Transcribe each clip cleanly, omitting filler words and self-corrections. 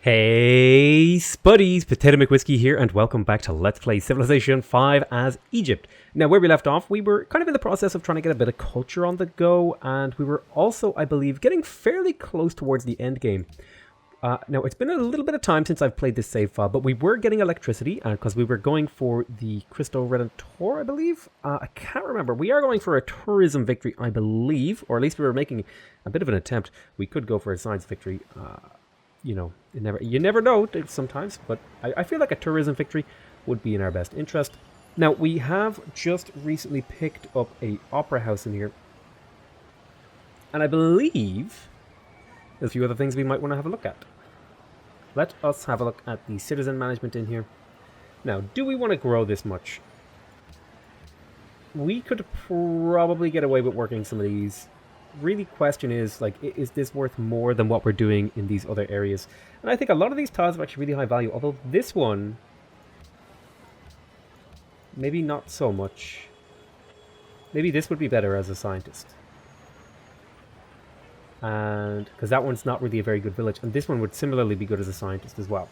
Hey Spuddies, PotatoMcWhiskey here, and welcome back to Let's Play Civilization 5 as Egypt. Now, where we left off, we were kind of in the process of trying to get a bit of culture on the go, and we were also, I believe, getting fairly close towards the end game. Now, it's been a little bit of time since I've played this save file, but we were getting electricity, because we were going for the Cristo Redentor, I believe? I can't remember. We are going for a tourism victory, I believe, or at least we were making a bit of an attempt. We could go for a science victory, you know, you never know sometimes, but I feel like a tourism victory would be in our best interest. Now, we have just recently picked up a opera house in here, and I believe there's a few other things we might want to have a look at. Let us have a look at the citizen management in here. Now, do we want to grow this much? We could probably get away with working some of these. Really, question is, like, is this worth more than what we're doing in these other areas? And I think a lot of these tiles are actually really high value, although this one, maybe not so much. Maybe this would be better as a scientist. And because that one's not really a very good village, and this one would similarly be good as a scientist as well.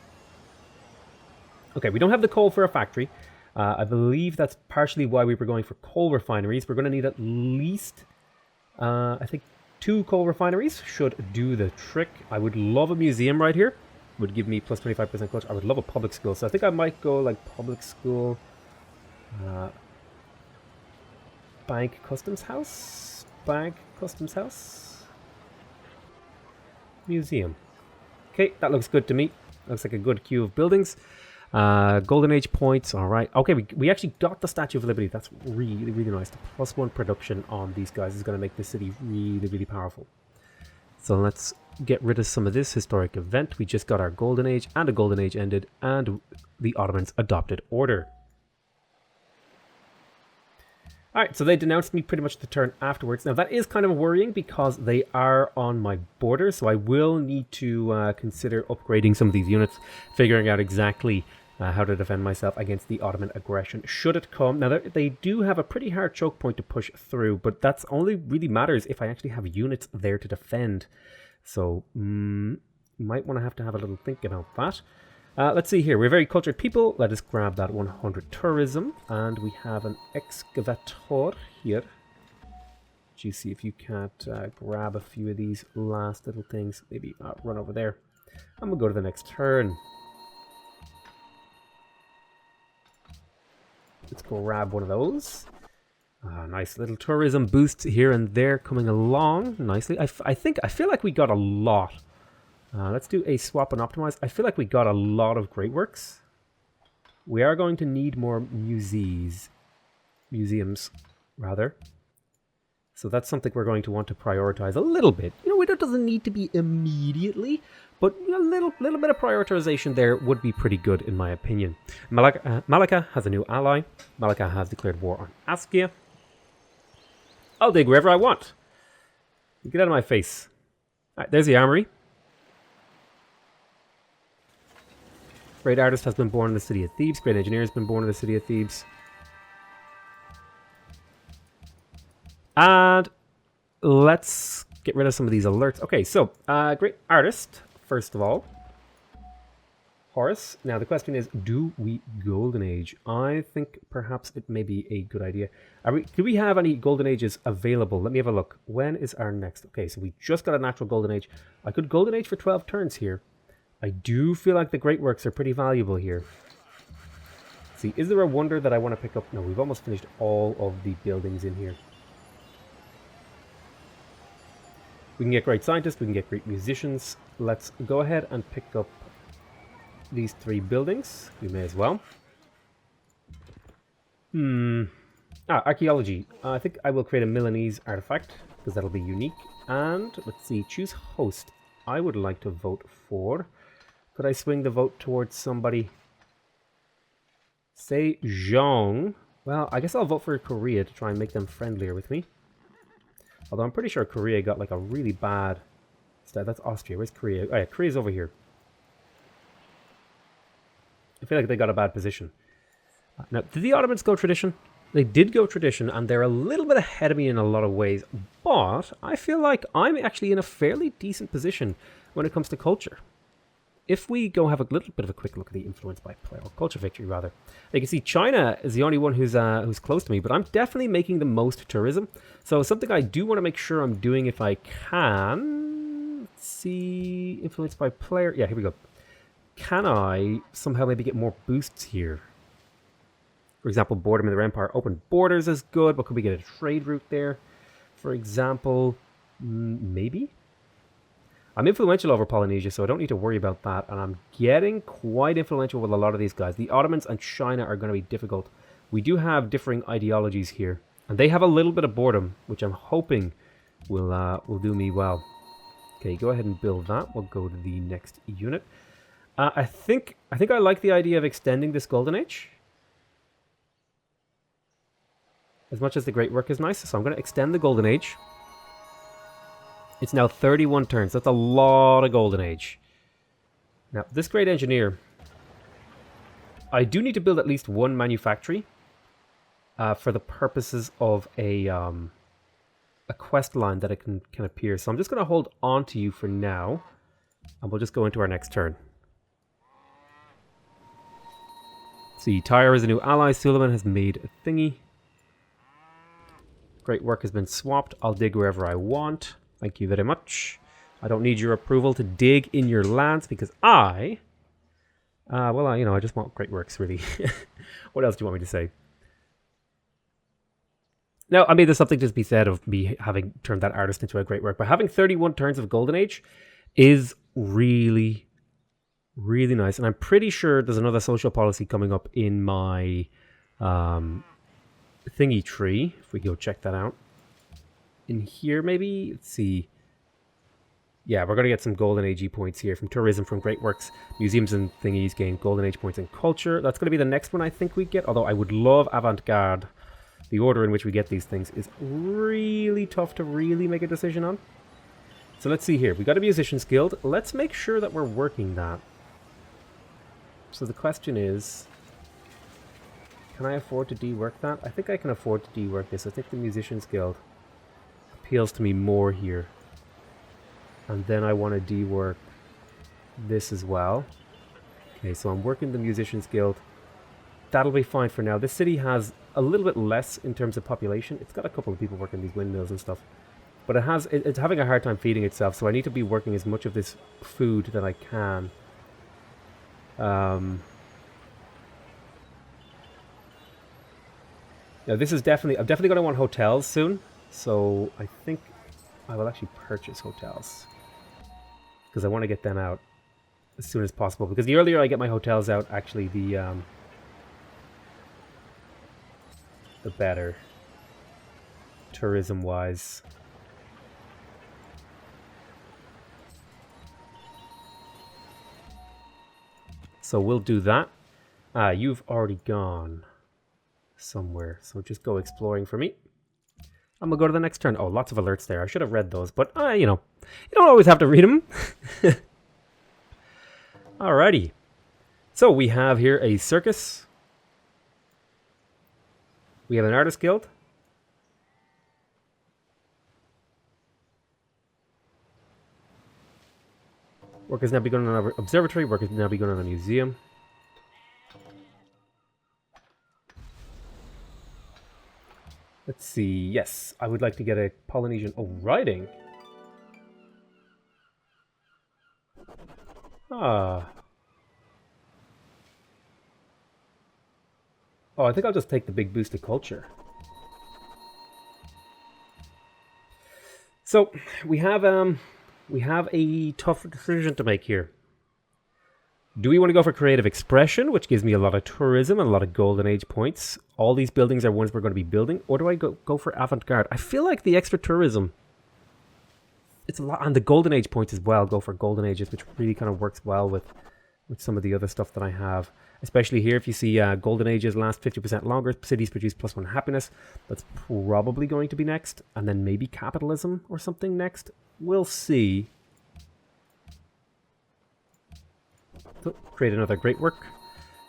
Okay, we don't have the coal for a factory. I believe that's partially why we were going for coal refineries. We're going to need at least... I think 2 coal refineries should do the trick. I would love a museum right here. Would give me plus 25% culture. I would love a public school. So I think I might go like public school. Bank customs house. Bank customs house. Museum. Okay, that looks good to me. Looks like a good queue of buildings. Golden Age points, alright. Okay, we actually got the Statue of Liberty. That's really, really nice. The +1 production on these guys is going to make the city really, really powerful. So let's get rid of some of this historic event. We just got our Golden Age, and a Golden Age ended, and the Ottomans adopted order. Alright, so they denounced me pretty much the turn afterwards. Now that is kind of worrying because they are on my border, so I will need to consider upgrading some of these units, figuring out exactly how to defend myself against the Ottoman aggression, should it come. Now, they do have a pretty hard choke point to push through, but that's only really matters if I actually have units there to defend. So, might want to have a little think about that. Let's see here. We're very cultured people. Let us grab that 100 tourism, and we have an excavator here. You see if you can't grab a few of these last little things. Maybe run over there. I'm going to go to the next turn. Let's go grab one of those. Nice little tourism boosts here and there coming along nicely. I feel like we got a lot. Let's do a swap and optimize. I feel like we got a lot of great works. We are going to need more museums, rather. So that's something we're going to want to prioritize a little bit. You know, it doesn't need to be immediately, but a little bit of prioritization there would be pretty good, in my opinion. Malacca has a new ally. Malacca has declared war on Askia. I'll dig wherever I want. Get out of my face. All right, there's the armory. Great artist has been born in the city of Thebes. Great engineer has been born in the city of Thebes. And let's get rid of some of these alerts. Okay, so great artist, first of all. Horus. Now the question is, do we Golden Age? I think perhaps it may be a good idea. Do we have any Golden Ages available? Let me have a look. When is our next? Okay, so we just got a natural Golden Age. I could Golden Age for 12 turns here. I do feel like the great works are pretty valuable here. Let's see, is there a wonder that I want to pick up? No, we've almost finished all of the buildings in here. We can get great scientists, we can get great musicians. Let's go ahead and pick up these 3 buildings. We may as well. Archaeology. I think I will create a Milanese artifact, because that'll be unique. And, let's see, choose host. I would like to vote for... Could I swing the vote towards somebody? Say Zhong. Well, I guess I'll vote for Korea to try and make them friendlier with me. Although I'm pretty sure Korea got like a really bad... That's Austria. Where's Korea? Oh yeah, Korea's over here. I feel like they got a bad position. Now, did the Ottomans go tradition? They did go tradition, and they're a little bit ahead of me in a lot of ways. But I feel like I'm actually in a fairly decent position when it comes to culture. if we go have a little bit of a quick look at the influence by player, or culture victory rather, you can see China is the only one who's close to me, but I'm definitely making the most tourism. So something I do want to make sure I'm doing if I can. Let's see, influence by player. Yeah, here we go. Can I somehow maybe get more boosts here? For example, boredom in the empire. Open borders is good, but could we get a trade route there? For example, maybe? I'm influential over Polynesia, so I don't need to worry about that. And I'm getting quite influential with a lot of these guys. The Ottomans and China are going to be difficult. We do have differing ideologies here. And they have a little bit of boredom, which I'm hoping will do me well. Okay, go ahead and build that. We'll go to the next unit. I think I like the idea of extending this Golden Age. As much as the Great Work is nice. So I'm going to extend the Golden Age. It's now 31 turns. That's a lot of Golden Age. Now, this great engineer, I do need to build at least one manufactory for the purposes of a quest line that it can appear. So I'm just going to hold on to you for now, and we'll just go into our next turn. See, Tyre is a new ally. Suleiman has made a thingy. Great Work has been swapped. I'll dig wherever I want. Thank you very much. I don't need your approval to dig in your lands because I just want Great Works, really. What else do you want me to say? Now, I mean, there's something to be said of me having turned that artist into a Great Work, but having 31 turns of Golden Age is really, really nice. And I'm pretty sure there's another social policy coming up in my thingy tree, if we go check that out. In here, maybe? Let's see. Yeah, we're going to get some Golden Age points here from tourism, from Great Works. Museums and thingies gain Golden Age points in culture. That's going to be the next one I think we get, although I would love avant-garde. The order in which we get these things is really tough to really make a decision on. So let's see here. We got a Musicians Guild. Let's make sure that we're working that. So the question is, can I afford to dework that? I think I can afford to dework this. I think the Musicians Guild appeals to me more here. And then I want to dework this as well. Okay, so I'm working the Musicians Guild. That'll be fine for now. This city has a little bit less in terms of population. It's got a couple of people working these windmills and stuff. But it's having a hard time feeding itself, so I need to be working as much of this food that I can. Now this is I'm definitely going to want hotels soon. So I think I will actually purchase hotels because I want to get them out as soon as possible. Because the earlier I get my hotels out, actually, the better, tourism-wise. So we'll do that. You've already gone somewhere, so just go exploring for me. I'm gonna go to the next turn. Oh, lots of alerts there. I should have read those, but you know, you don't always have to read them. Alrighty. So we have here a circus. We have an artist guild. Work has now begun on an observatory. Work has now begun on a museum. Let's see. Yes, I would like to get a Polynesian. Oh, writing. Ah. Oh, I think I'll just take the big boost to culture. So we have a tough decision to make here. Do we want to go for creative expression, which gives me a lot of tourism and a lot of golden age points? All these buildings are ones we're going to be building. Or do I go for avant-garde? I feel like the extra tourism, it's a lot, and the golden age points as well. Go for golden ages, which really kind of works well with some of the other stuff that I have. Especially here, if you see golden ages last 50% longer, cities produce +1 happiness. That's probably going to be next. And then maybe capitalism or something next. We'll see. So, create another great work.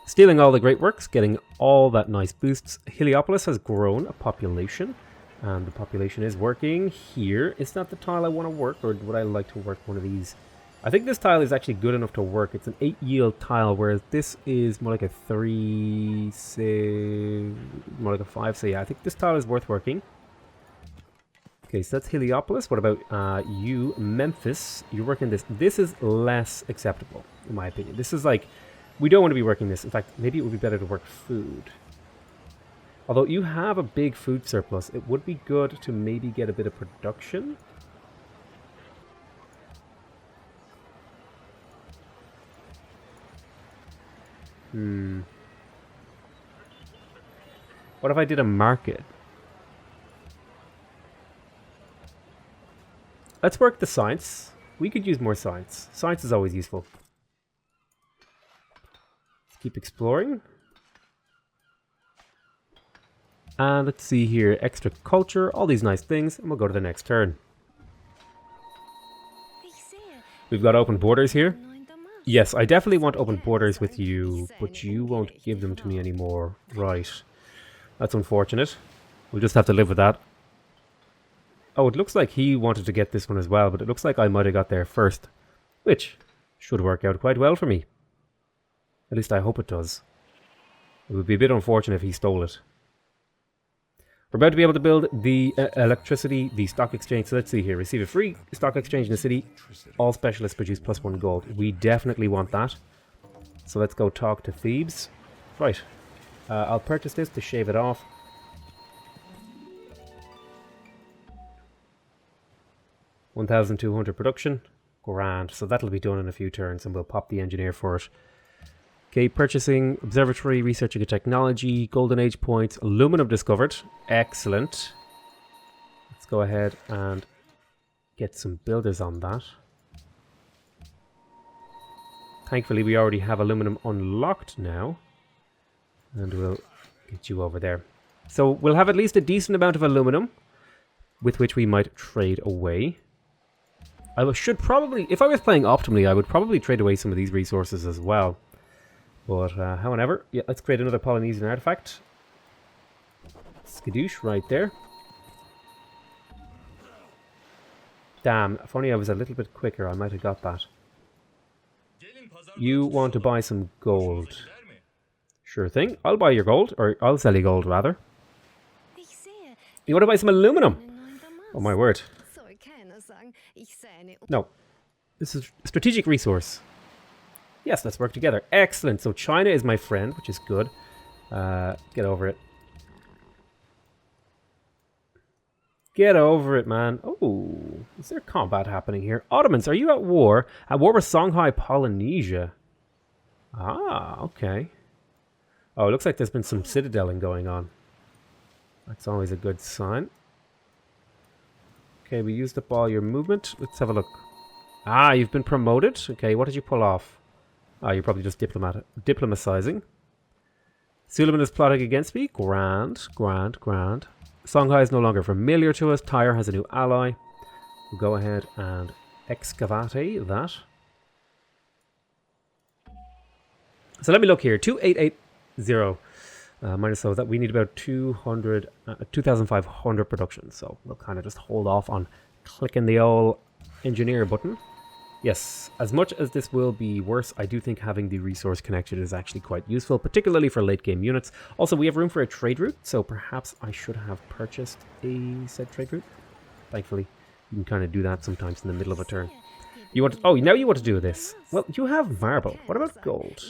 Stealing all the great works, getting all that nice boosts. Heliopolis has grown a population. And the population is working here. Is that the tile I want to work, or would I like to work one of these I think this tile is actually good enough to work. It's an 8 yield tile, whereas this is more like a 3, say, more like a 5. So yeah, I think this tile is worth working. Okay, so that's Heliopolis. What about you, Memphis? You're working this. This is less acceptable, in my opinion. This is like, we don't want to be working this. In fact, maybe it would be better to work food. Although you have a big food surplus, it would be good to maybe get a bit of production. What if I did a market? Let's work the science. We could use more science. Science is always useful. Let's keep exploring. And let's see here. Extra culture, all these nice things, and we'll go to the next turn. We've got open borders here. Yes, I definitely want open borders with you, but you won't give them to me anymore. Right. That's unfortunate. We'll just have to live with that. Oh, it looks like he wanted to get this one as well, but it looks like I might have got there first. Which should work out quite well for me. At least I hope it does. It would be a bit unfortunate if he stole it. We're about to be able to build the electricity, the stock exchange. So let's see here. Receive a free stock exchange in the city. All specialists produce +1 gold. We definitely want that. So let's go talk to Thebes. Right. I'll purchase this to shave it off. $1,200 production. Grand. So that'll be done in a few turns and we'll pop the engineer for it. Okay, purchasing, observatory, researching a technology, golden age points, aluminum discovered. Excellent. Let's go ahead and get some builders on that. Thankfully, we already have aluminum unlocked now. And we'll get you over there. So we'll have at least a decent amount of aluminum with which we might trade away. I should probably, if I was playing optimally, I would probably trade away some of these resources as well. But however, yeah, let's create another Polynesian artifact. Skadoosh right there. Damn, if only I was a little bit quicker, I might have got that. You want to buy some gold. Sure thing. I'll buy your gold, or I'll sell you gold rather. You want to buy some aluminum? Oh my word. No. This is a strategic resource. Yes, let's work together. Excellent. So China is my friend, which is good. Get over it. Get over it, man. Oh, is there combat happening here? Ottomans, are you at war? At war with Songhai, Polynesia. Ah, okay. Oh, it looks like there's been some citadeling going on. That's always a good sign. Okay, we used up all your movement. Let's have a look. Ah, you've been promoted. Okay, what did you pull off? Ah, you're probably just diplomatizing. Suleiman is plotting against me. Grand, grand, grand. Songhai is no longer familiar to us. Tyre has a new ally. We'll go ahead and excavate that. So let me look here. 2880 minus so that we need about 2,500 production. So we'll kind of just hold off on clicking the old engineer button. Yes, as much as this will be worse, I do think having the resource connection is actually quite useful, particularly for late game units. Also, we have room for a trade route, so perhaps I should have purchased a said trade route. Thankfully, you can kind of do that sometimes in the middle of a turn. You want to, oh, now you want to do this. Well, you have marble. What about gold?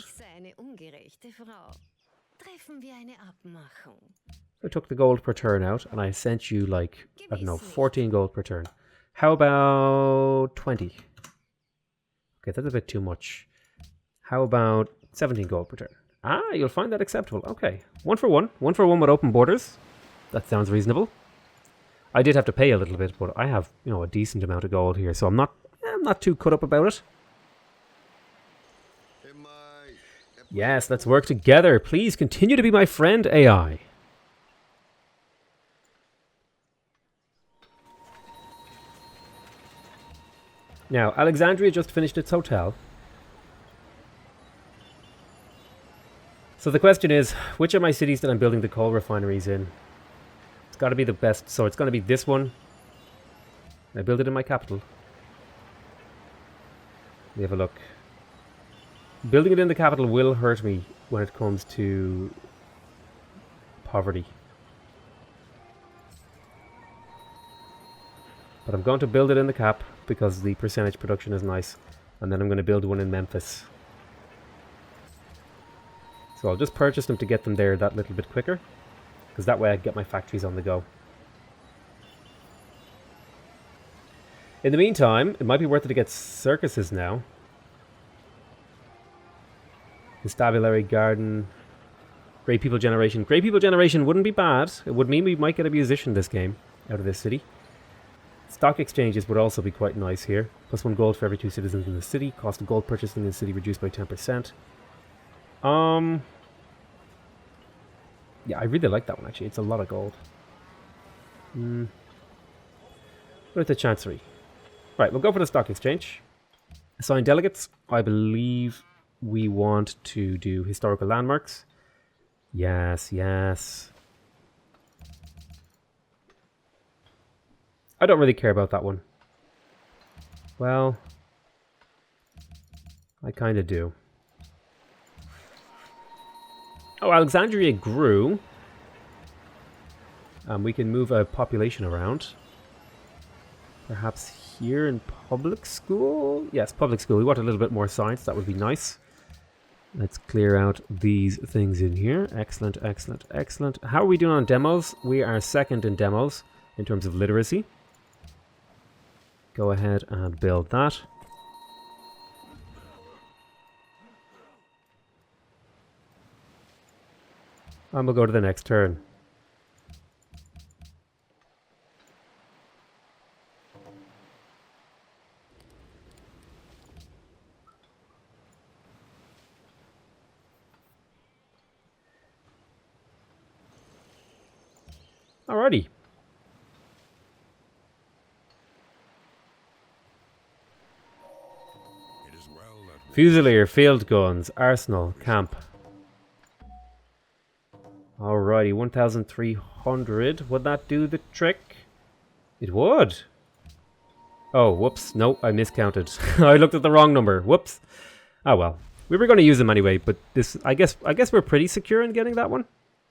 I took the gold per turn out, and I sent you like, I don't know, 14 gold per turn. How about 20? Okay, that's a bit too much. How about 17 gold per turn? Ah, you'll find that acceptable. Okay, 1 for 1. 1 for 1 with open borders. That sounds reasonable. I did have to pay a little bit, but I have, you know, a decent amount of gold here, so I'm not too cut up about it. Yes, let's work together. Please continue to be my friend, AI. Now, Alexandria just finished its hotel. So the question is, which of my cities that I'm building the coal refineries in? It's got to be the best. So it's going to be this one. I build it in my capital. We have a look. Building it in the capital will hurt me when it comes to poverty. But I'm going to build it in the cap because the percentage production is nice. And then I'm going to build one in Memphis. So I'll just purchase them to get them there that little bit quicker. Because that way I get my factories on the go. In the meantime, it might be worth it to get circuses now. Constabulary Garden. Great People Generation. Great People Generation wouldn't be bad. It would mean we might get a musician this game out of this city. Stock exchanges would also be quite nice here. +1 gold for every 2 citizens in the city. Cost of gold purchasing in the city reduced by 10%. Yeah, I really like that one actually. It's a lot of gold. What at the Chancery? Right, we'll go for the stock exchange. Assign delegates. I believe we want to do historical landmarks. Yes, yes. I don't really care about that one. Well, I kind of do. Oh, Alexandria grew. We can move a population around. Perhaps here in public school? Yes, public school. We want a little bit more science. That would be nice. Let's clear out these things in here. Excellent, excellent, excellent. How are we doing on demos? We are second in demos in terms of literacy. Go ahead and build that. And we'll go to the next turn. Alrighty. Fusilier, field guns, arsenal, camp. Alrighty, 1,300. Would that do the trick? It would. Oh, whoops. No, I miscounted. I looked at the wrong number. Whoops. Oh well. We were going to use them anyway, but this, I guess we're pretty secure in getting that one.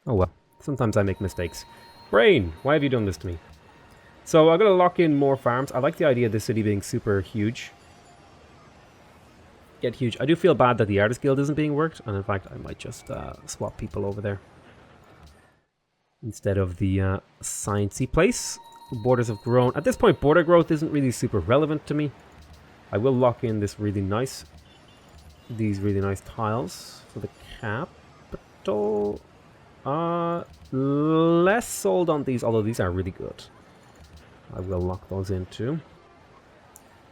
Oh well. Sometimes I make mistakes. Brain, why have you done this to me? So I'm going to lock in more farms. I like the idea of this city being super huge. Get huge. I do feel bad that the Artist Guild isn't being worked, and in fact I might just swap people over there instead of the sciencey place. Borders have grown. At this point, border growth isn't really super relevant to me. I will lock in these really nice tiles for the capital. Less sold on these, although these are really good. I will lock those in too.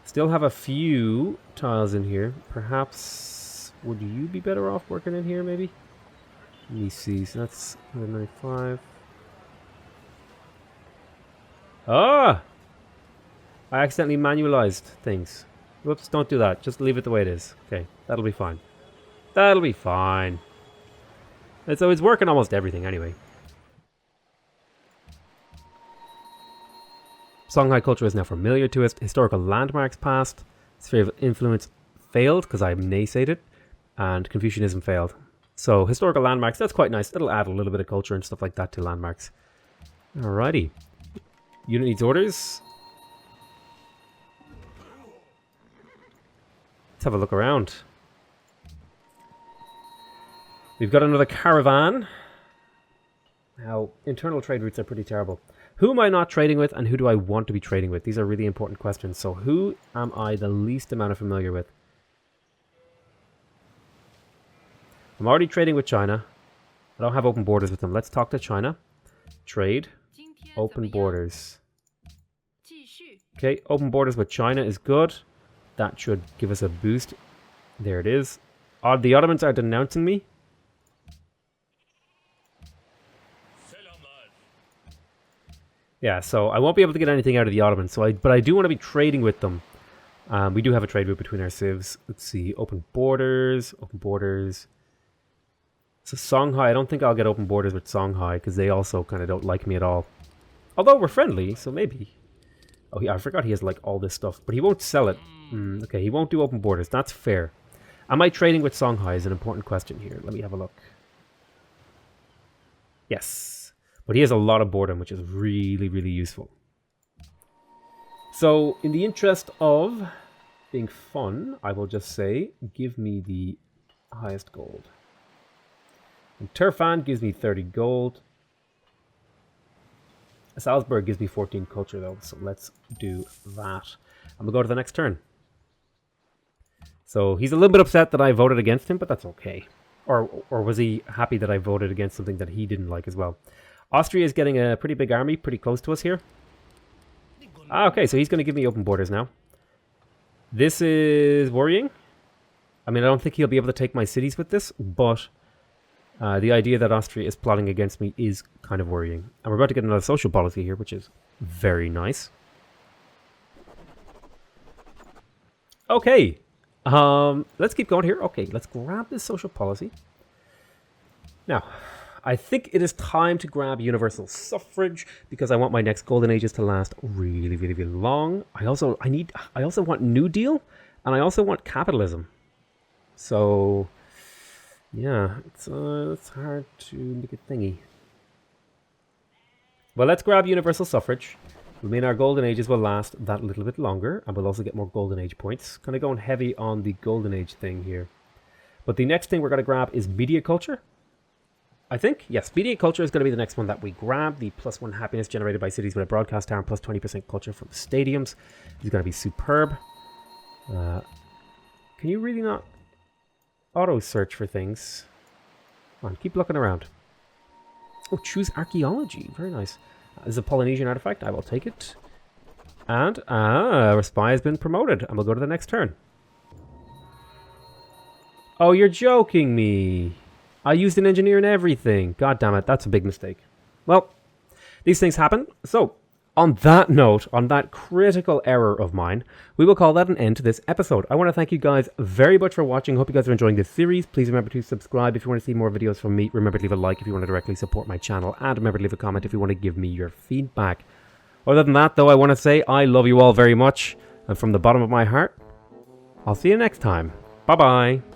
Still have a few tiles in here. Perhaps, would you be better off working in here, maybe? Let me see. So that's 195. Ah! I accidentally manualized things. Whoops, don't do that. Just leave it the way it is. Okay, that'll be fine. That'll be fine. So it's working almost everything anyway. Songhai culture is now familiar to us. Historical landmarks passed. Sphere of influence failed because I naysayed it. And Confucianism failed. So historical landmarks, that's quite nice. That'll add a little bit of culture and stuff like that to landmarks. Alrighty. Unit needs orders. Let's have a look around. We've got another caravan. Now, internal trade routes are pretty terrible. Who am I not trading with and who do I want to be trading with? These are really important questions. So who am I the least amount of familiar with? I'm already trading with China. I don't have open borders with them. Let's talk to China. Trade. Open borders. Okay, open borders with China is good. That should give us a boost. There it is. The Ottomans are denouncing me. Yeah, so I won't be able to get anything out of the Ottomans. But I do want to be trading with them. We do have a trade route between our civs. Let's see. Open borders. Open borders. So Songhai, I don't think I'll get open borders with Songhai because they also kind of don't like me at all. Although we're friendly, so maybe. Oh, yeah, I forgot he has like all this stuff, but he won't sell it. Okay, he won't do open borders. That's fair. Am I trading with Songhai is an important question here. Let me have a look. Yes. But he has a lot of boredom, which is really, really useful. So, in the interest of being fun, I will just say, give me the highest gold. And Turfan gives me 30 gold. Salzburg gives me 14 culture, though, so let's do that. And we'll go to the next turn. So he's a little bit upset that I voted against him, but that's okay. Or was he happy that I voted against something that he didn't like as well? Austria is getting a pretty big army, pretty close to us here. Okay, so he's going to give me open borders now. This is worrying. I mean, I don't think he'll be able to take my cities with this, but the idea that Austria is plotting against me is kind of worrying. And we're about to get another social policy here, which is very nice. Okay. Let's keep going here. Okay, let's grab this social policy. Now, I think it is time to grab universal suffrage because I want my next golden ages to last really, really, really long. I also want New Deal, and I also want capitalism. So, yeah, it's hard to make a thingy. Well, let's grab universal suffrage. I mean, our golden ages will last that little bit longer, and we'll also get more golden age points. Kind of going heavy on the golden age thing here. But the next thing we're going to grab is media culture. I think, yes, media culture is going to be the next one that we grab. The +1 happiness generated by cities with a broadcast tower and plus 20% culture from stadiums is going to be superb. Can you really not auto search for things? Come on, keep looking around. Oh, choose archaeology. Very nice. This is a Polynesian artifact. I will take it. And, our spy has been promoted. And we'll go to the next turn. Oh, you're joking me. I used an engineer and everything. God damn it, that's a big mistake. Well, these things happen. So, on that note, on that critical error of mine, we will call that an end to this episode. I want to thank you guys very much for watching. Hope you guys are enjoying this series. Please remember to subscribe if you want to see more videos from me. Remember to leave a like if you want to directly support my channel. And remember to leave a comment if you want to give me your feedback. Other than that, though, I want to say I love you all very much. And from the bottom of my heart, I'll see you next time. Bye-bye.